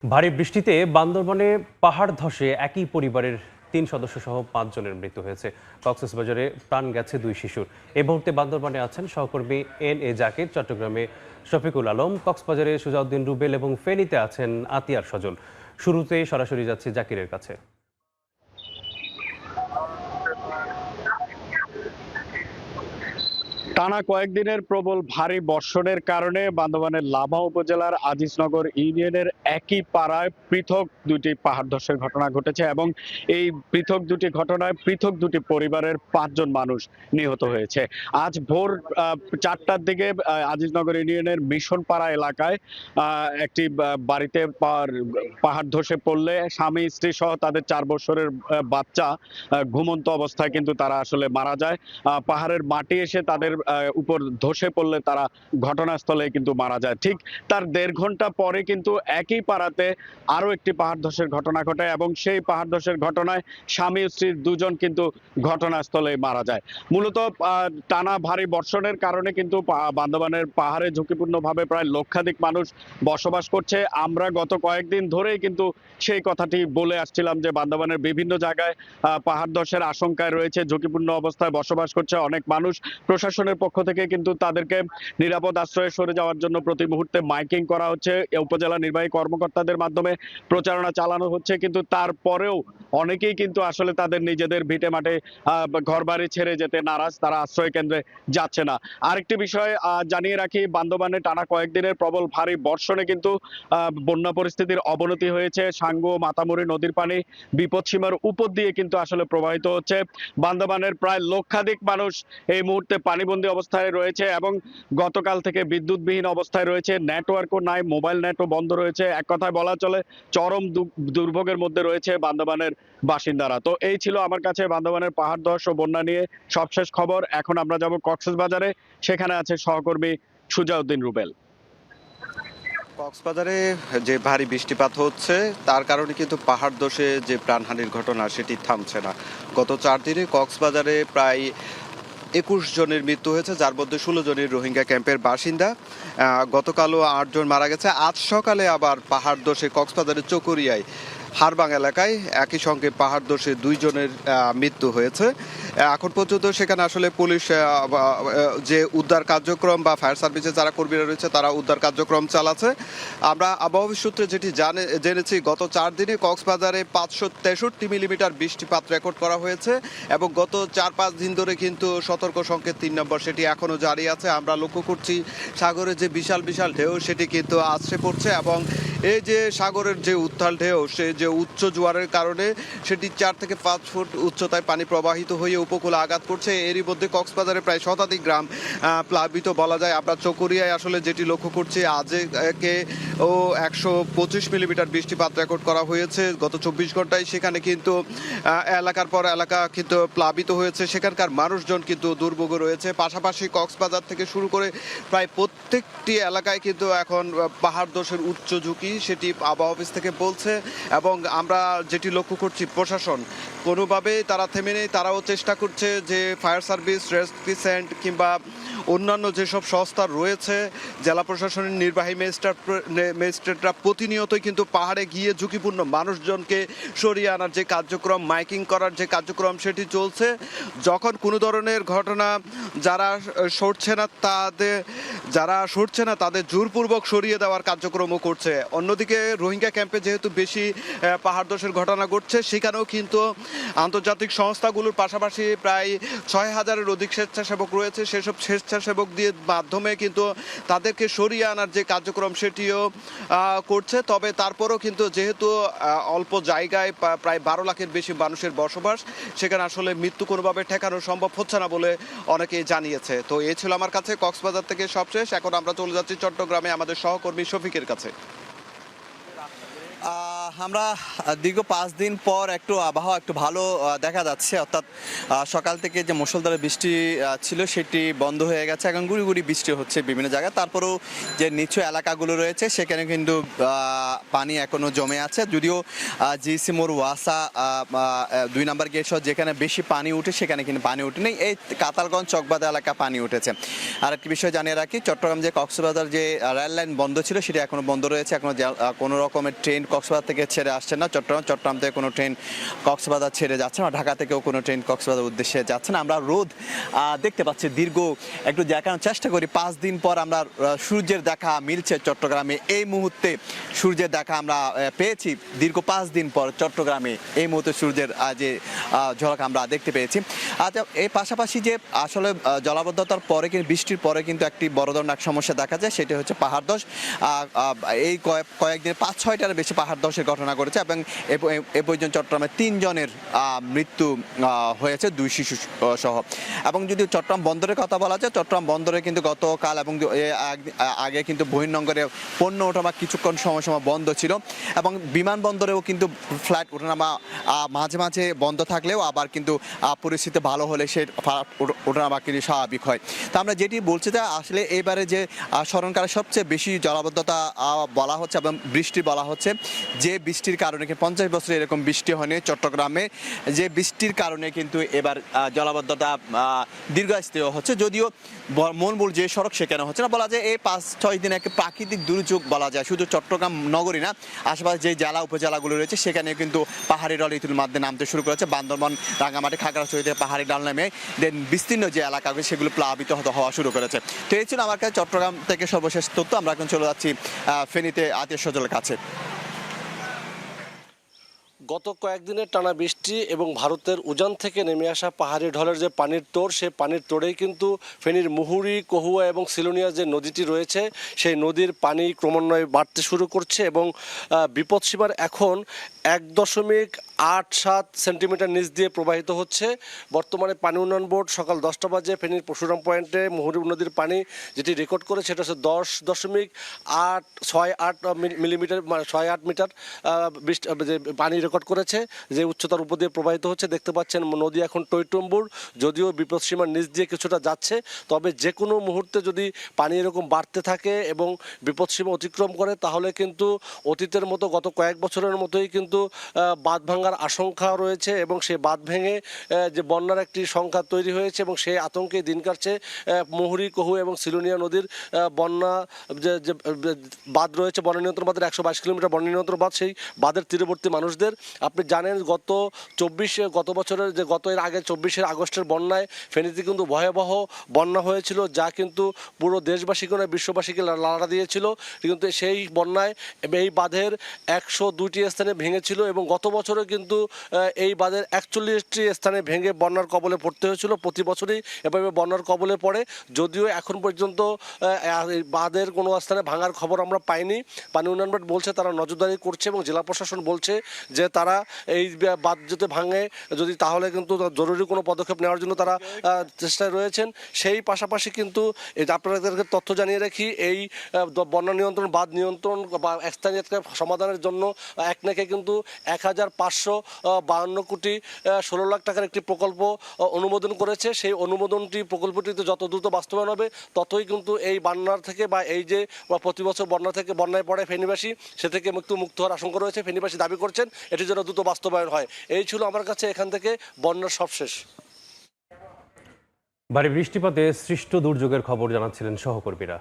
ভারী বৃষ্টিতে বান্দরবানে পাহাড় ধসে একই পরিবারের ৩ সদস্য সহ ৫ জনের মৃত্যু হয়েছে। কক্সবাজারে প্রাণ গেছে ২ শিশুর। এই মুহূর্তে বান্দরবানে আছেন সহকর্মী এন জাকির, চট্টগ্রামে শফিকুল আলম, কক্সবাজারে সুজাউদ্দিন রুবেল এবং ফেনীতে আছেন আতিয়ার সজল। শুরুতে সরাসরি যাচ্ছি জাকিরের কাছে। টানা কয়েকদিনের প্রবল ভারী বর্ষণের কারণে বান্দরবানের লাভা উপজেলার আজিজনগর ইউনিয়নের একই পাড়ায় পৃথক দুটি পাহাড় ধসের ঘটনা ঘটেছে এবং এই পৃথক দুটি ঘটনায় পৃথক দুটি পরিবারের ৫ জন মানুষ নিহত হয়েছে। আজ ভোর ৪টার দিকে আজিজনগর ইউনিয়নের মিশন পাড়া এলাকায় একটি বাড়িতে পাহাড় ধসে পড়লে স্বামী স্ত্রী সহ তাদের ৪ বছরের বাচ্চা ঘুমন্ত অবস্থায় কিন্তু তারা আসলে মারা যায়। পাহাড়ের মাটি এসে তাদের উপর ধসে পড়লে তারা ঘটনাস্থলে কিন্তু মারা যায়। ঠিক তার ১.৫ ঘন্টা পরে কিন্তু একই পাড়াতে আরো একটি পাহাড় ধসের ঘটনা ঘটে এবং সেই পাহাড় ধসের ঘটনায় স্বামী স্ত্রীর দুজন কিন্তু ঘটনাস্থলে মারা যায়। মূলত টানা ভারী বর্ষণের কারণে কিন্তু বান্দরবানের পাহাড়ে ঝুঁকিপূর্ণভাবে প্রায় লক্ষাধিক মানুষ বসবাস করছে। আমরা গত কয়েকদিন ধরেই কিন্তু সেই কথাটি বলে আসছিলাম যে বান্দরবানের বিভিন্ন জায়গায় পাহাড় ধসের আশঙ্কায় রয়েছে, ঝুঁকিপূর্ণ অবস্থায় বসবাস করছে অনেক মানুষ। প্রশাসনের পক্ষ থেকে কিন্তু তাদেরকে নিরাপদ আশ্রয়ে সরে যাওয়ার জন্য প্রতি মুহূর্তে মাইকিং করা হচ্ছে, উপজেলা নির্বাহী কর্মকর্তাদের মাধ্যমে প্রচারণা চালানো হচ্ছে, কিন্তু তারপরেও অনেকেই কিন্তু আসলে তাদের নিজেদের ভিটে মাঠে ঘরবাড়ি ছেড়ে যেতে নারাজ, তারা আশ্রয় কেন্দ্রে যাচ্ছে না। আরেকটি বিষয় জানিয়ে রাখি, বান্দরবানে টানা কয়েকদিনের প্রবল ভারী বর্ষণে কিন্তু বন্যা পরিস্থিতির অবনতি হয়েছে। সাঙ্গু মাতামুরি নদীর পানি বিপদসীমার উপর দিয়ে কিন্তু আসলে প্রবাহিত হচ্ছে। বান্দরবানের প্রায় লক্ষাধিক মানুষ এই মুহূর্তে পানিবন্দী অবস্থায় রয়েছে এবং গতকাল থেকে বিদ্যুৎবিহীন অবস্থায় রয়েছে, নেটওয়ার্কও নাই, মোবাইল নেটও বন্ধ রয়েছে। এক কথায় বলা চলে চরম দুর্ভোগের মধ্যে রয়েছে বান্দরবানের বাসিন্দারা। তো এই ছিল আমার কাছে বান্দরবানের পাহাড় ধস ও বন্যা নিয়ে সবশেষ খবর। এখন আমরা যাব কক্সবাজারে, সেখানে আছে সহকর্মী সুজাউদ্দিন রুবেল। কক্সবাজারে যে ভারী বৃষ্টিপাত হচ্ছে তার কারণে কিন্তু পাহাড় ধসে যে প্রাণহানির ঘটনা সেটি থামছে না। গত ৪ দিনে কক্সবাজারে প্রায় ২১ জনের মৃত্যু হয়েছে, যার মধ্যে ১৬ জনের রোহিঙ্গা ক্যাম্পের বাসিন্দা। গতকালও ৮ জন মারা গেছে। আজ সকালে আবার পাহাড় ধসে কক্সবাজারের চকরিয়ায় হারবাং এলাকায় একই সঙ্গে পাহাড় ধসে ২ জনের মৃত্যু হয়েছে। এখন পর্যন্ত সেখানে আসলে পুলিশ যে উদ্ধার কার্যক্রম বা ফায়ার সার্ভিসের যারা কর্মীরা রয়েছে তারা উদ্ধার কার্যক্রম চালাচ্ছে। আমরা আবহাওয়া সূত্রে যেটি জেনেছি, গত ৪ দিনে কক্সবাজারে ৫৬৩ মিলিমিটার বৃষ্টিপাত রেকর্ড করা হয়েছে এবং গত ৪-৫ দিন ধরে কিন্তু সতর্ক সংকেত ৩ নম্বর সেটি এখনও জারি আছে। আমরা লক্ষ্য করছি সাগরে যে বিশাল বিশাল ঢেউ সেটি কিন্তু আছড়ে পড়ছে এবং এই যে সাগরের যে উত্তাল ঢেউ, সে যে উচ্চ জোয়ারের কারণে সেটি ৪ থেকে ৫ ফুট উচ্চতায় পানি প্রবাহিত হয়ে উপকূলে আঘাত করছে। এরই মধ্যে কক্সবাজারে প্রায় শতাধিক গ্রাম প্লাবিত বলা যায়। আমরা চকরিয়ায় আসলে যেটি লক্ষ্য করছি, আজকে ১২৫ মিলিমিটার বৃষ্টিপাত রেকর্ড করা হয়েছে গত ২৪ ঘন্টায়। সেখানে কিন্তু এলাকার পর এলাকা কিন্তু প্লাবিত হয়েছে, সেখানকার মানুষজন কিন্তু দুর্ভোগে রয়েছে। পাশাপাশি কক্সবাজার থেকে শুরু করে প্রায় প্রত্যেকটি এলাকায় কিন্তু এখন পাহাড় ধসের উচ্চ ঝুঁকি সেটি আবহাওয়া অফিস থেকে বলছে এবং আমরা যেটি লক্ষ্য করছি, প্রশাসন কোনোভাবেই তারা থেমে নেই। তারাও চেষ্টা করছে যে ফায়ার সার্ভিস, রেস্কিউ কিংবা অন্যান্য যেসব সংস্থা রয়েছে, জেলা প্রশাসনের নির্বাহী ম্যাজিস্ট্রেটরা প্রতিনিয়তই কিন্তু পাহাড়ে গিয়ে ঝুঁকিপূর্ণ মানুষজনকে সরিয়ে আনার যে কার্যক্রম, মাইকিং করার যে কার্যক্রম সেটি চলছে। যখন কোনো ধরনের ঘটনা যারা সরছে না তাদের জোরপূর্বক সরিয়ে দেওয়ার কার্যক্রমও করছে। অন্যদিকে রোহিঙ্গা ক্যাম্পে যেহেতু বেশি পাহাড় ধসের ঘটনা ঘটছে, সেখানেও কিন্তু আন্তর্জাতিক সংস্থাগুলোর পাশাপাশি প্রায় ৬,০০০-এর অধিক স্বেচ্ছাসেবক রয়েছে। সেসব স্বেচ্ছাসেবক দিয়ে মাধ্যমে কিন্তু তাদেরকে সরিয়ে আনার যে কার্যক্রম সেটিও করছে। তবে তারপরও কিন্তু যেহেতু অল্প জায়গায় প্রায় ১২ লাখের বেশি মানুষের বসবাস, সেখানে আসলে মৃত্যু কোনোভাবে ঠেকানো সম্ভব হচ্ছে না বলে অনেকেই জানিয়েছে। তো এই ছিল আমার কাছে কক্সবাজার থেকে সবশেষ। এখন আমরা চলে যাচ্ছি চট্টগ্রামে আমাদের সহকর্মী শফিকের কাছে। আমরা দীর্ঘ 5 দিন পর একটু আবহাওয়া একটু ভালো দেখা যাচ্ছে, অর্থাৎ সকাল থেকে যে মুষলধারে বৃষ্টি ছিল সেটি বন্ধ হয়ে গেছে। এখন গুড়ি গুড়ি বৃষ্টি হচ্ছে বিভিন্ন জায়গায়, তারপরেও যে নিচু এলাকাগুলো রয়েছে সেখানে কিন্তু পানি এখনো জমে আছে। যদিও জিসি মোড় ওয়াসা 2 নম্বর গেট সহ যেখানে বেশি পানি উঠে সেখানে কিন্তু পানি উঠেনি, এই কাতালগঞ্জ চকবাদা এলাকা পানি উঠেছে। আর একটি বিষয় জানিয়ে রাখি, চট্টগ্রাম যে কক্সবাজার যে রেল লাইন বন্ধ ছিল সেটি এখনো বন্ধ রয়েছে। এখনো কোনো রকমের ট্রেন কক্সবাজার থেকে ছেড়ে আসছে না। চট্টগ্রাম থেকে কোনো ট্রেন কক্সবাজার ছেড়ে যাচ্ছে না, ঢাকা থেকেও কোনো ট্রেন কক্সবাজার উদ্দেশ্যে যাচ্ছে না। আমরা রোদ দেখতে পাচ্ছি দীর্ঘ, একটু দেখানোর চেষ্টা করি। 5 দিন পর আমরা সূর্যের দেখা মিলছে চট্টগ্রামে। এই মুহূর্তে সূর্যের দেখা আমরা পেয়েছি দীর্ঘ 5 দিন পর চট্টগ্রামে এই মুহূর্তে সূর্যের যে ঝলক আমরা দেখতে পেয়েছি। আচ্ছা, এই পাশাপাশি যে আসলে জলাবদ্ধতার পরে কিন্তু বৃষ্টির পরে কিন্তু একটি বড় ধরনের এক সমস্যা দেখা যায়, সেটি হচ্ছে পাহাড় ধস। এই কয়েকদিন 5-6টার বেশি পাহাড় ধসের ঘটনা ঘটেছে এবং এ পর্যন্ত চট্টগ্রামে 3 জনের মৃত্যু হয়েছে, 2 শিশু সহ। এবং যদি চট্টগ্রাম বন্দরের কথা বলা যায়, চট্টগ্রাম বন্দরে কিন্তু গতকাল এবং আগে কিন্তু বহির্নোঙরে পণ্য ওঠানামা কিছুক্ষণ সময় বন্ধ ছিল এবং বিমানবন্দরেও কিন্তু ফ্লাইট ওঠানামা মাঝে মাঝে বন্ধ থাকলেও আবার কিন্তু পরিস্থিতি ভালো হলে সে ওঠানামা কিন্তু স্বাভাবিক হয়। তো আমরা যেটি বলছি যে আসলে এবারে যে স্মরণকালে সবচেয়ে বেশি জলাবদ্ধতা বলা হচ্ছে এবং বৃষ্টি বলা হচ্ছে, যে বৃষ্টির কারণে 50 বছরে এরকম বৃষ্টি হয়নি চট্টগ্রামে, যে বৃষ্টির কারণে কিন্তু এবার জলাবদ্ধতা দীর্ঘস্থায়ী হচ্ছে। যদিও মূল যে সড়ক সেখানে হচ্ছে না, বলা যায় এই 5-6 দিন একটা প্রাকৃতিক দুর্যোগ বলা যায়। শুধু চট্টগ্রাম নগরী না, আশেপাশে যে জেলা উপজেলাগুলো রয়েছে সেখানে কিন্তু পাহাড়ি ঢল ইতিমধ্যে নামতে শুরু করেছে। বান্দরবান, রাঙামাটি, খাগড়াছড়িতে পাহাড়ি ঢল নেমে দেন বিস্তীর্ণ যে এলাকাগুলো সেগুলো প্লাবিত হওয়া শুরু করেছে। তো এই ছিল আমার কাছে চট্টগ্রাম থেকে সর্বশেষ তথ্য। আমরা এখন চলে যাচ্ছি ফেনীতে আত্মীয় স্বজনের কাছে। গত কয়েকদিনের টানা বৃষ্টি এবং ভারতের উজান থেকে নেমে আসা পাহাড়ি ঢলের যে পানির তোড়, সেই পানির তোড়েই কিন্তু ফেনীর মুহুরী, কহুয়া এবং সিলোনিয়া যে নদীটি রয়েছে সেই নদীর পানি ক্রমান্বয়ে বাড়তে শুরু করছে এবং বিপদসীমার এখন 1.87 সেন্টিমিটার নিচ দিয়ে প্রবাহিত হচ্ছে। বর্তমানে পানি উন্নয়ন বোর্ড সকাল 10টা বাজে ফেনীর পরশুরাম পয়েন্টে মুহুরী নদীর পানি যেটি রেকর্ড করে সেটা হচ্ছে 10.68 মিলিমিটার, মানে 68 মিটার বৃষ্টি যে পানি রেকর্ড করেছে, যে উচ্চতার উপর দিয়ে প্রবাহিত হচ্ছে। দেখতে পাচ্ছেন নদী এখন টইটম্বুর, যদিও বিপদসীমার নিচ দিয়ে কিছুটা যাচ্ছে, তবে যে কোনো মুহূর্তে যদি পানি এরকম বাড়তে থাকে এবং বিপদসীমা অতিক্রম করে তাহলে কিন্তু অতীতের মতো গত কয়েক বছরের মতোই কিন্তু বাঁধ ভাঙার আশঙ্কা রয়েছে এবং সেই বাঁধ ভেঙে যে বন্যার একটি সংখ্যা তৈরি হয়েছে এবং সেই আতঙ্কে দিন কাটছে মুহুরী, কহু এবং সিলোনিয়া নদীর বন্যা যে বাঁধ রয়েছে, বন্যা নিয়ন্ত্রণ বাঁধের 122 কিলোমিটার বন্যা নিয়ন্ত্রণ বাঁধ, সেই বাঁধের তীরবর্তী মানুষদের। আপনি জানেন গত বছরের যে এর আগে 24 আগস্টের বন্যায় ফেনীতে কিন্তু ভয়াবহ বন্যা হয়েছিল, যা কিন্তু পুরো দেশবাসীকে নয় বিশ্ববাসীকে লাড়া দিয়েছিল। কিন্তু সেই বন্যায় এই বাঁধের 102টি স্থানে ভেঙেছিল এবং গত বছরে কিন্তু এই বাঁধের 41টি স্থানে ভেঙে বন্যার কবলে পড়তে হয়েছিল। প্রতি বছরই এভাবে বন্যার কবলে পড়ে, যদিও এখন পর্যন্ত বাঁধের কোনো স্থানে ভাঙার খবর আমরা পাইনি। পানি উন্নয়ন বোর্ড বলছে তারা নজরদারি করছে এবং জেলা প্রশাসন বলছে যে তারা এই বাঁধ যদি ভাঙে তাহলে কিন্তু জরুরি কোনো পদক্ষেপ নেওয়ার জন্য তারা চেষ্টায় রয়েছেন। সেই পাশাপাশি কিন্তু আপনাদেরকে তথ্য জানিয়ে রাখি, এই বন্যা নিয়ন্ত্রণ, বাঁধ নিয়ন্ত্রণ বা স্থানীয় সমাধানের জন্য একনেকে কিন্তু 1552 কোটি 16 লাখ টাকার একটি প্রকল্প অনুমোদন করেছে। সেই প্রকল্পটিতে যত দ্রুত বাস্তবায়ন হবে ততই কিন্তু এই বন্যার থেকে বা এই যে প্রতি বছর বন্যায় পড়ে ফেনীবাসী, সে থেকে মুক্ত হওয়ার আশঙ্কা রয়েছে। ফেনীবাসী দাবি করছেন এটি যেন দ্রুত বাস্তবায়ন হয়। এই ছিল আমার কাছে এখান থেকে বন্যার সবশেষ। ভারী বৃষ্টিপাতে সৃষ্ট দুর্যোগের খবর জানাচ্ছিলেন সহকর্মীরা।